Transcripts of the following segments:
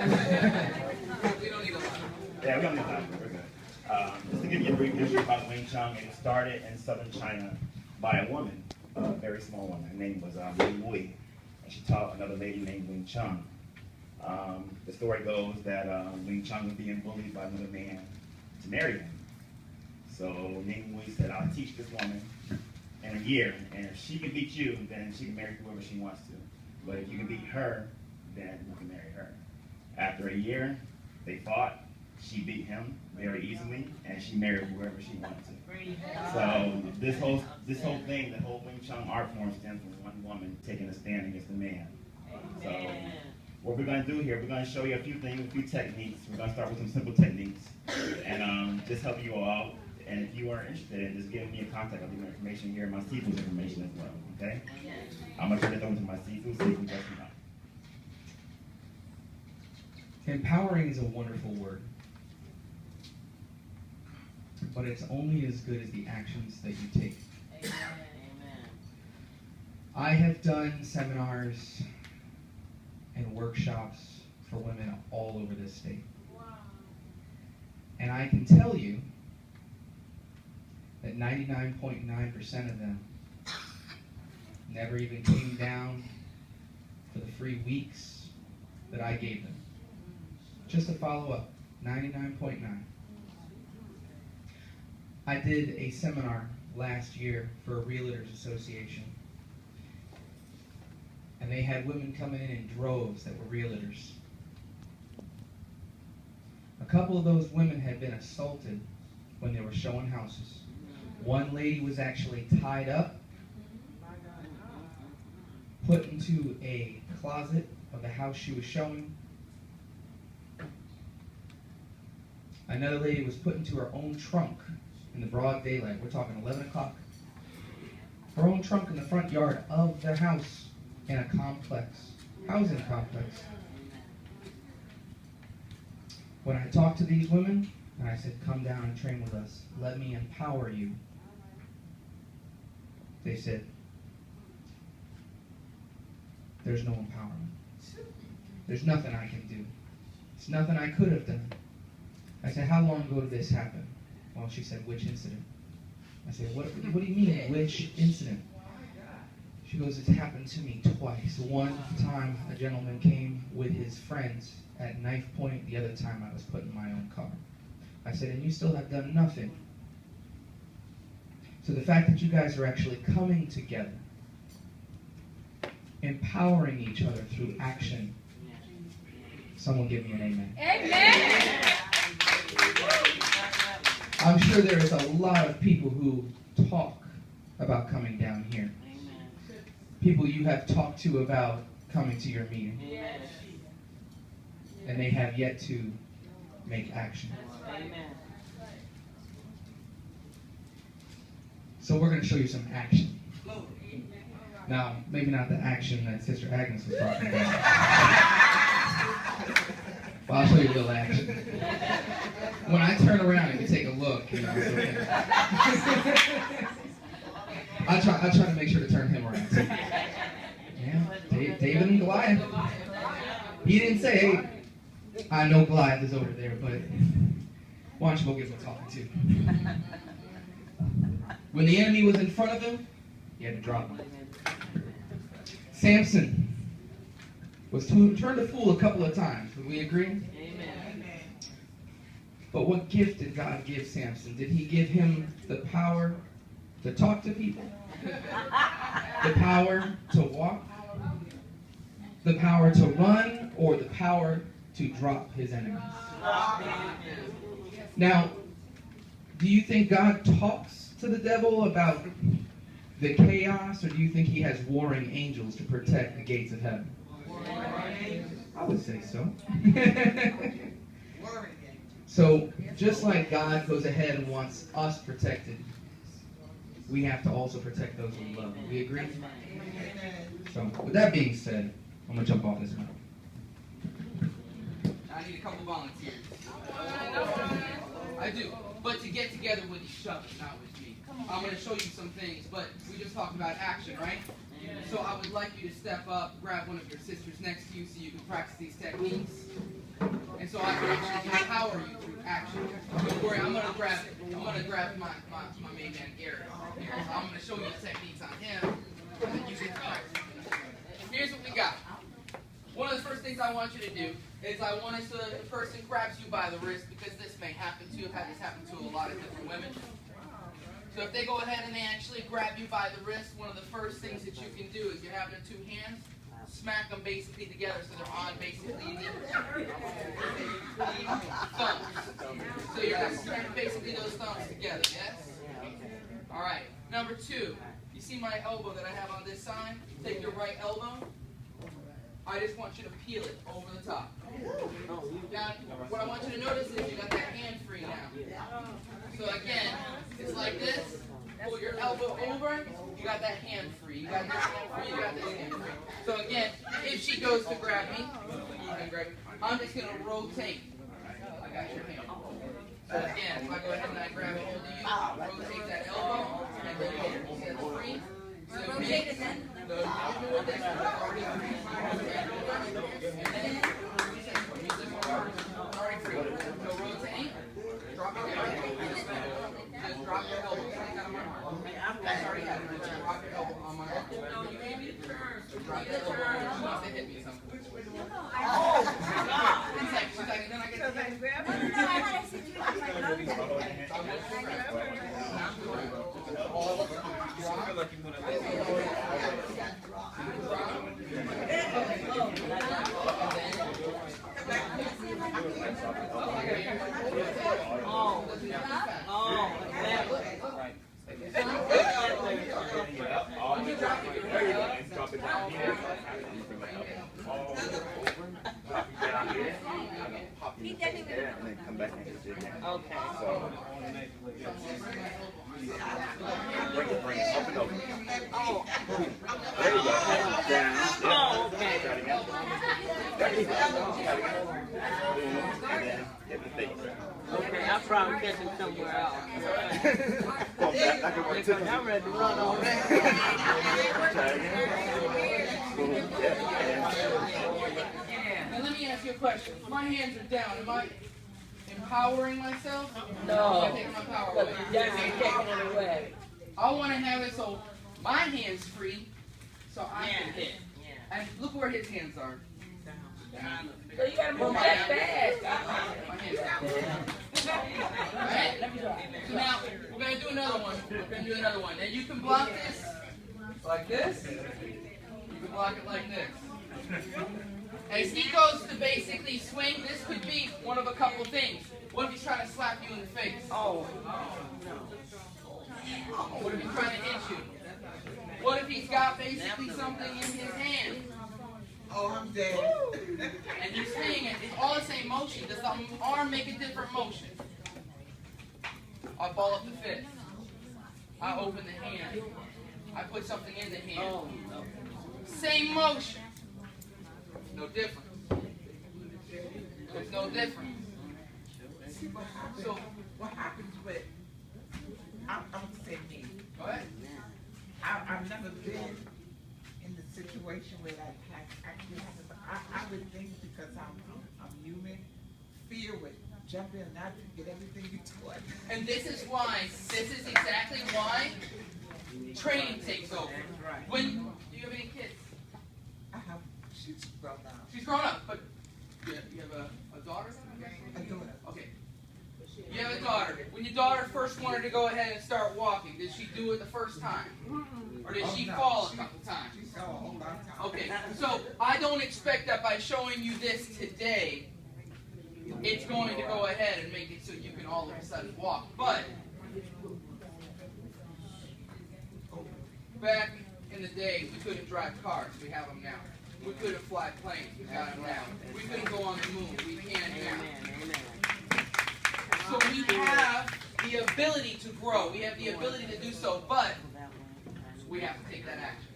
We don't need a lot. Yeah, we don't need a lot. We're good. Just to give you a brief history about Wing Chun, it started in southern China by a woman, a very small woman. Her name was Wing Wui, and she taught another lady named Wing Chun. The story goes that Wing Chun was being bullied by another man to marry him. So Wing Wui said, I'll teach this woman in a year, and if she can beat you, then she can marry whoever she wants to. But if you can beat her, then you can marry her. After a year, they fought. She beat him very easily, and she married whoever she wanted to. So this whole thing, the whole Wing Chun art form stems from one woman taking a stand against a man. So what we're going to do here, we're going to show you a few things, a few techniques. We're going to start with some simple techniques, and just help you all out. And if you are interested in just giving me a contact, I'll give you information here, my Sifu's information as well. Okay? I'm going to turn it over to my Sifu, so you can just know. Empowering is a wonderful word, but it's only as good as the actions that you take. Amen. I have done seminars and workshops for women all over this state. Wow. And I can tell you that 99.9% of them never even came down for the free weeks that I gave them. Just to follow up, 99.9. I did a seminar last year for a Realtors Association, and they had women coming in droves that were realtors. A couple of those women had been assaulted when they were showing houses. One lady was actually tied up, put into a closet of the house she was showing. Another lady was put into her own trunk in the broad daylight. We're talking 11 o'clock. Her own trunk in the front yard of the house in a housing complex. When I talked to these women, and I said, come down and train with us. Let me empower you. They said, there's no empowerment. There's nothing I can do. It's nothing I could have done. I said, how long ago did this happen? Well, she said, which incident? I said, what do you mean, which incident? She goes, it's happened to me twice. One time, a gentleman came with his friends at knife point. The other time, I was put in my own car. I said, and you still have done nothing. So the fact that you guys are actually coming together, empowering each other through action, someone give me an amen. Amen. I'm sure there is a lot of people who talk about coming down here. People you have talked to about coming to your meeting. And they have yet to make action. So we're going to show you some action. Now, maybe not the action that Sister Agnes was talking about. But I'll show you a little action. When I turn around and you take a look, you know, it's okay. I try to make sure to turn him around. So, yeah, David and Goliath. He didn't say, hey, I know Goliath is over there, but why don't you go give him a talking to? When the enemy was in front of him, he had to drop him. Samson was turned to fool a couple of times. Would we agree? Amen. But what gift did God give Samson? Did he give him the power to talk to people? The power to walk? The power to run? Or the power to drop his enemies? Now, do you think God talks to the devil about the chaos, or do you think he has warring angels to protect the gates of heaven? I would say so. So, just like God goes ahead and wants us protected, we have to also protect those we love. We agree? So, with that being said, I'm going to jump off this mountain. I need a couple volunteers. I do. But to get together with each other, not with me. I'm going to show you some things, but we just talked about action, right? So I would like you to step up, grab one of your sisters next to you so you can practice these techniques. And so I can actually empower you through action. Don't worry, I'm gonna grab my main man Eric here. So I'm gonna show you the techniques on him, and then you can Here's what we got. One of the first things I want you to do is I want us to, the person grabs you by the wrist, because this may happen to you. I've had this happen to a lot of different women. So if they go ahead and they actually grab you by the wrist, one of the first things that you can do is you have their two hands, smack them basically together so they're on basically thumbs. So you're going to smack basically those thumbs together, yes? Alright, number two, you see my elbow that I have on this side? Take your right elbow. I just want you to peel it over the top. Now, what I want you to notice is you got that hand free now. So again, it's like this. Pull your elbow over. You got that hand free. You got this hand free. You got this hand free. So again, if she goes to grab me, you can grab me. I'm just going to rotate. I got your hand. So again, if I go ahead and I grab a hold of you, rotate that elbow, and then you set free. So rotate it then. So you do it this way. And then already free. So rotate. Drop your elbow. Just drop your elbow. Take out of my arm. That's already happened. Just drop your elbow on my arm. You gave me the turn. Drop your elbow. She wants to hit me something. Oh! She's like, then I get to hit. Come back and get it. Okay. So, bring it up and over. Oh. There you go. Down. Oh, okay. Try it again. There you go. Try it again. And then hit the face. Okay, I'll probably catch him somewhere else. Come back. I can work too. I'm ready to run over. Try it again. Now let me ask you a question. My hands are down. Am I empowering myself? No. Am I taking my power away? You're taking it away. I want to have it so my hand's free, so I can hit. And look where his hands are. So you gotta move that fast. My hands are Alright. So now we're gonna do another one. And you can block this like this. You can block it like this. As he goes to basically swing, this could be one of a couple things. What if he's trying to slap you in the face? Oh. What if he's trying to hit you? What if he's got basically something in his hand? Oh, I'm dead. And he's swinging it. It's all the same motion. Does the arm make a different motion? I ball up the fist. I open the hand. I put something in the hand. Same motion. No difference. There's no difference. So, What happens with, I'm going to say me. go ahead. I've never been in the situation where that actually happens. I would think because I'm human, fear would jump in and out to get everything you taught. And this is exactly why training takes over. When, do you have any kids? I have, she's grown up. She's grown up, but you have a daughter? I do it. Okay. You have a daughter. When your daughter first wanted to go ahead and start walking, did she do it the first time? Or did she fall a couple times? She fell a whole lot of times. Okay, so I don't expect that by showing you this today, it's going to go ahead and make it so you can all of a sudden walk. But back in the day, we couldn't drive cars. We have them now. We couldn't fly planes. We got them now. We couldn't go on the moon. We can now. So we have the ability to grow. We have the ability to do so, but we have to take that action.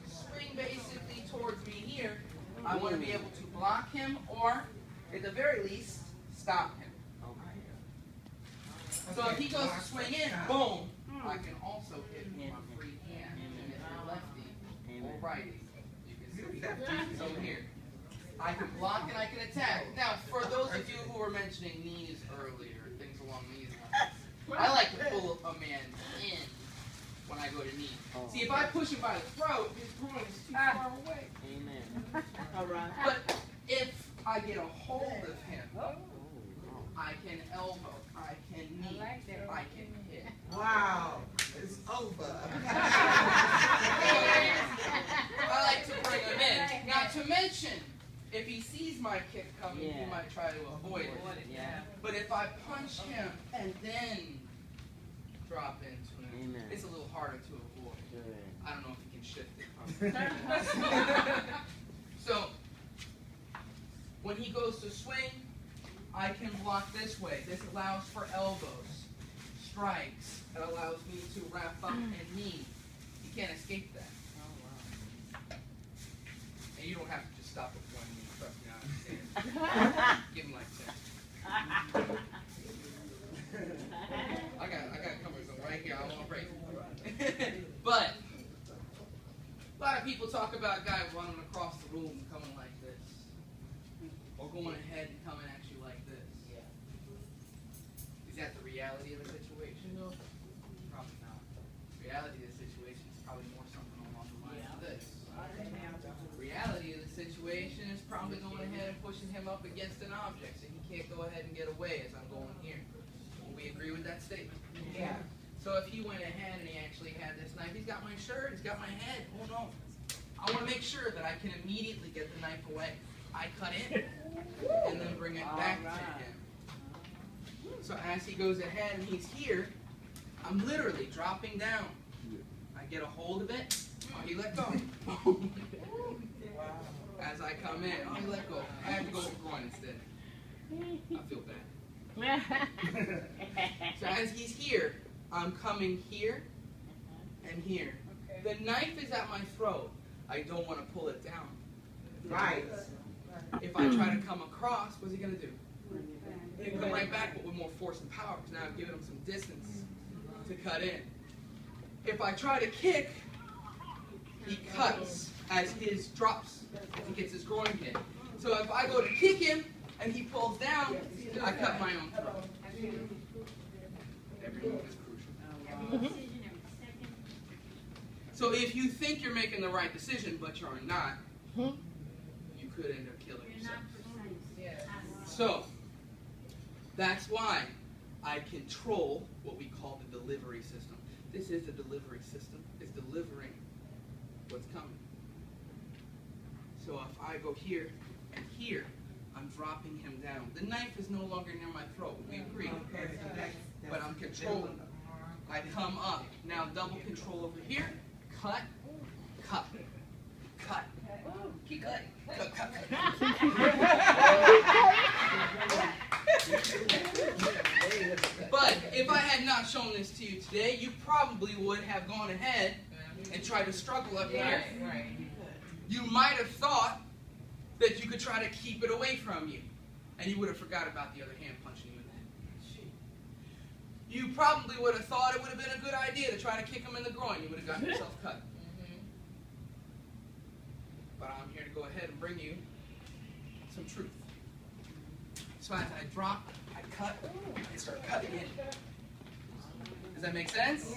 Swing basically towards me here. I want to be able to block him or, at the very least, stop him. So if he goes to swing in, boom, I can also hit with my free hand. And if you're lefty or righty, you can see. So here, I I can block and I can attack. Now, for those of you who were mentioning knees earlier, things along these lines, I like to pull a man in when I go to knee. See, if I push him by the throat, his groin is too far away. Amen. All right. But if I get a hold of him, I can elbow, I can knee, I can hit. Wow, it's over. I like to bring him in. Not to mention, if he sees my kick coming, he might try to avoid it. Yeah. But if I punch him and then drop into him, it's a little harder to avoid. I don't know if he can shift it. So, when he goes to swing, I can block this way. This allows for elbows, strikes. It allows me to wrap up and knee. You can't escape that. And you don't have to just stop with one knee. Trust me, I understand. Give him like 10. I got covers right here. I won't break it. But a lot of people talk about guys running across the room coming like this, or going ahead and coming at you like this. Is that the reality of the situation? No. Probably not. The reality of the situation is probably more something along the lines of this. The reality of the situation is probably going ahead and pushing him up against an object, so he can't go ahead and get away as I'm going here. Will we agree with that statement? Yeah. So if he went ahead and he actually had this knife, he's got my shirt, he's got my head. Oh no. I want to make sure that I can immediately get the knife away. I cut in and then bring it back to him. So as he goes ahead and he's here, I'm literally dropping down. I get a hold of it. Oh, he let go. As I come in, oh, he let go. I have to go for groin instead. I feel bad. So as he's here, I'm coming here and here. The knife is at my throat. I don't want to pull it down. Right. If I try to come across, what's he going to do? He's going to come right back, but with more force and power, because now I've given him some distance to cut in. If I try to kick, he cuts as his drops, as he gets his groin hit. So if I go to kick him and he pulls down, I cut my own throat. Every move is crucial. So if you think you're making the right decision, but you're not, you could end up killing yourself. So that's why I control what we call the delivery system. This is the delivery system. It's delivering what's coming. So if I go here and here, I'm dropping him down. The knife is no longer near my throat. We agree. But I'm controlling. I come up. Now double control over here. Cut. Cut. Cut. Keep cutting. Cut, cut, But if I had not shown this to you today, you probably would have gone ahead and tried to struggle up here. You might have thought that you could try to keep it away from you, and you would have forgot about the other hand punching you in the head. You probably would have thought it would have been a good idea to try to kick him in the groin. You would have gotten yourself cut. But I'm here to go ahead and bring you some truth. So as I drop, I cut, and start cutting in. Does that make sense?